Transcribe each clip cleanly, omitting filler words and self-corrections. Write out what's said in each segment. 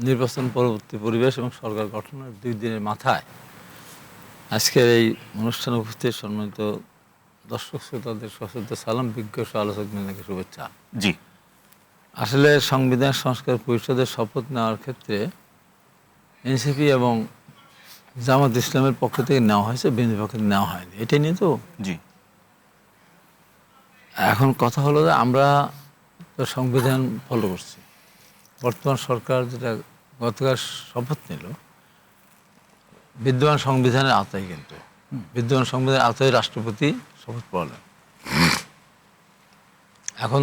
নির্বাচন পরবর্তী পরিবেশ এবং সরকার গঠনের 2 দিনের মাথায় আজকের এই অনুষ্ঠানে উপস্থিত সম্মানিত দর্শক শ্রোতাদের সশ্রদ্ধ সালাম, বিজ্ঞ আলোচক বৃন্দকে শুভেচ্ছা। জি, আসলে সংবিধান সংস্কার পরিষদের শপথ নেওয়ার ক্ষেত্রে এনসিপি এবং জামাত ইসলামের পক্ষ থেকে নেওয়া হয়েছে, বিএনপির পক্ষ থেকে নেওয়া হয়নি। এটাই নিয়ে তো জি, এখন কথা হলো যে আমরা তো সংবিধান ফলো করছি। বর্তমান সরকার যেটা গতকাল শপথ নিল বিদ্যমান সংবিধানের আওতায়, কিন্তু বিদ্যমান সংবিধানের আওতায় রাষ্ট্রপতি শপথ পড়ালেন। এখন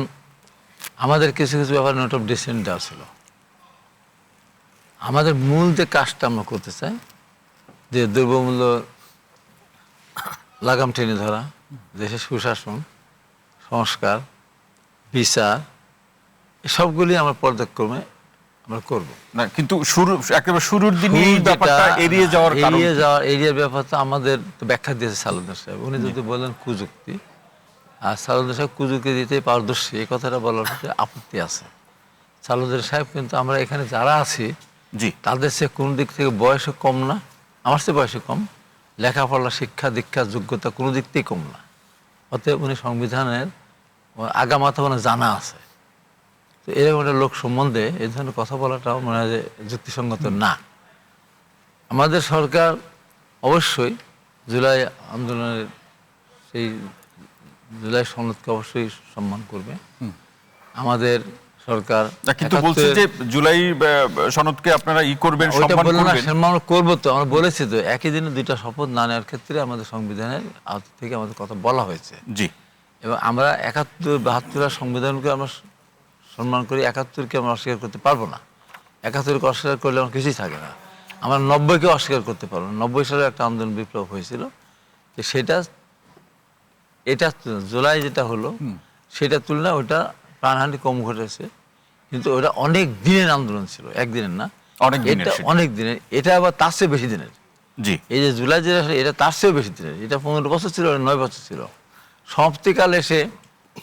আমাদের কিছু কিছু ব্যাপারে নোট অফ ডিসেন্ট দেওয়া ছিল। আমাদের মূল যে কাজটা আমরা করতে চাই, যে দ্রব্যমূল্য লাগাম টেনে ধরা, দেশের সুশাসন, সংস্কার, বিচার, সবগুলি আমরা পর্যায়ক্রমে আমরা করব। না কিন্তু একেবারে শুরুর দিনে এই ব্যাপারটা এড়িয়ে যাওয়ার কারণ এরিয়ার ব্যাপারটা আমাদের তো ব্যাখ্যা দিয়েছে সালুদ্দিন সাহেব। উনি যদি বলেন কুযুক্তি, আর সালুদ্দিন সাহেব কুযুক্তি দিতে পারদর্শী, এই কথাটা বলার ক্ষেত্রে আপত্তি আছে। সালুদ্দিন সাহেব কিন্তু আমরা এখানে যারা আছি জি তাদের সে কোনো দিক থেকে বয়সে কম না, আমার চেয়ে বয়সে কম, লেখাপড়া, শিক্ষা, দীক্ষা, যোগ্যতা কোনো দিক থেকেই কম না। অতএব উনি সংবিধানের আগামাথা মানে জানা আছে। তো এরকম একটা লোক সম্বন্ধে এই ধরনের কথা বলাটাও মনে হয় যে যুক্তিসঙ্গত না। আমাদের সরকার অবশ্যই জুলাই আন্দোলনের সেই জুলাই সনদকে অবশ্যই সম্মান করবে। আমাদের সরকার কিন্তু বলছে যে জুলাই সনদকে আপনারা করবেন, সম্মান করবেন। সম্মান করবো তো, আমরা বলেছি তো, একই দিনে 2টা শপথ না নেওয়ার ক্ষেত্রে আমাদের সংবিধানের আওতা থেকে আমাদের কথা বলা হয়েছে। জি, এবং আমরা 71, 72 সংবিধানকে আমরা সম্মান করি, 71কে আমরা অস্বীকার করতে পারবো না। 71কে অস্বীকার করলে আমার কিছুই থাকে না। আমরা 90কে অস্বীকার করতে পারবো না। 90 সালে একটা আন্দোলন বিপ্লব হয়েছিল, যে সেটা এটা জুলাই যেটা হলো সেটার তুলনায় ওটা প্রাণহানি কম ঘটেছে, কিন্তু ওটা অনেক দিনের আন্দোলন ছিল, একদিনের না, এটা অনেক দিনের। এটা আবার তার চেয়ে বেশি দিনের। জি, এই যে জুলাই যেটা, এটা তার চেয়েও বেশি দিনের। এটা 15 বছর ছিল, 9 বছর ছিল। সমাপ্তিকাল এসে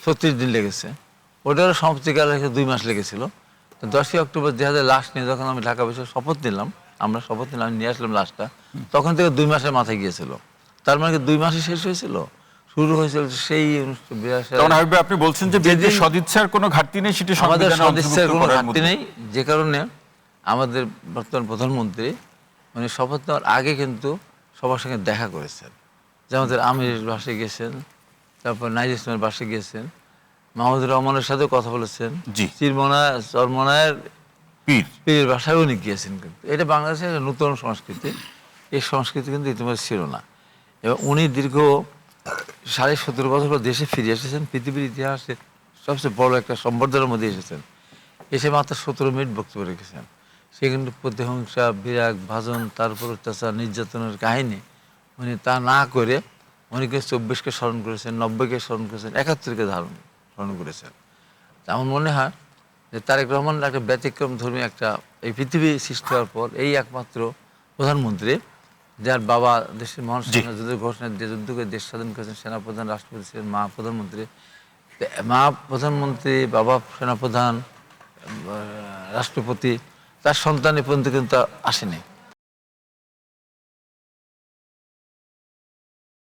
36 দিন লেগেছে, ওটারও সমাপ্তিকাল এসে 2 মাস লেগেছিল। তো 10ই অক্টোবর 2000 লাস্ট নিয়ে যখন আমি ঢাকা বিষয়ে শপথ নিলাম, আমরা শপথ নিলাম, নিয়ে আসলাম লাস্টটা, তখন থেকে 2 মাসের মাথায় গিয়েছিল। তার মানে 2 মাসে শেষ হয়েছিল, শুরু হয়েছিল সেই 1982। আপনি বলছেন যে সদিচ্ছার কোনো ঘাটতি নেই, সেটি আমাদের সদিচ্ছার কোনো ঘাটতি নেই, যে কারণে আমাদের বর্তমান প্রধানমন্ত্রী মানে শপথ নেওয়ার আগে কিন্তু সবার সঙ্গে দেখা করেছেন। যে আমাদের আমির বাসায় গেছেন, তারপর নাইজ ইসলামের বাসায় গিয়েছেন, মাহমুদুর রহমানের সাথেও কথা বলেছেন, চরমনায়ের পীরের বাসায় উনি গিয়েছেন। কিন্তু এটা বাংলাদেশের একটা নতুন সংস্কৃতি, এই সংস্কৃতি কিন্তু ইতিমধ্যে ছিল না। এবং উনি দীর্ঘ 17.5 বছর পর দেশে ফিরে এসেছেন, পৃথিবীর ইতিহাসে সবচেয়ে বড় একটা সম্বর্ধনার মধ্যে এসেছেন। এসে মাত্র 17 মিনিট বক্তব্য রেখেছেন। সে কিন্তু প্রতিহিংসা, বিরাগ, ভাজন, তারপর অত্যাচার, নির্যাতনের কাহিনী উনি তা না করে উনিকে 24কে স্মরণ করেছেন, 90কে স্মরণ করেছেন, 71কে স্মরণ করেছেন। আমার মনে হয় যে তারেক রহমান একটা ব্যতিক্রম ধর্মী একটা, এই পৃথিবী সৃষ্টি হওয়ার পর এই একমাত্র প্রধানমন্ত্রী যার বাবা দেশের মহান যুদ্ধের ঘোষণা দিয়ে যুদ্ধকে দেশ স্বাধীন করেছেন, সেনাপ্রধান, রাষ্ট্রপতি ছিলেন, মা প্রধানমন্ত্রী। মা প্রধানমন্ত্রী, বাবা সেনাপ্রধান, রাষ্ট্রপতি, তার সন্তান এ পর্যন্ত কিন্তু আসেনি।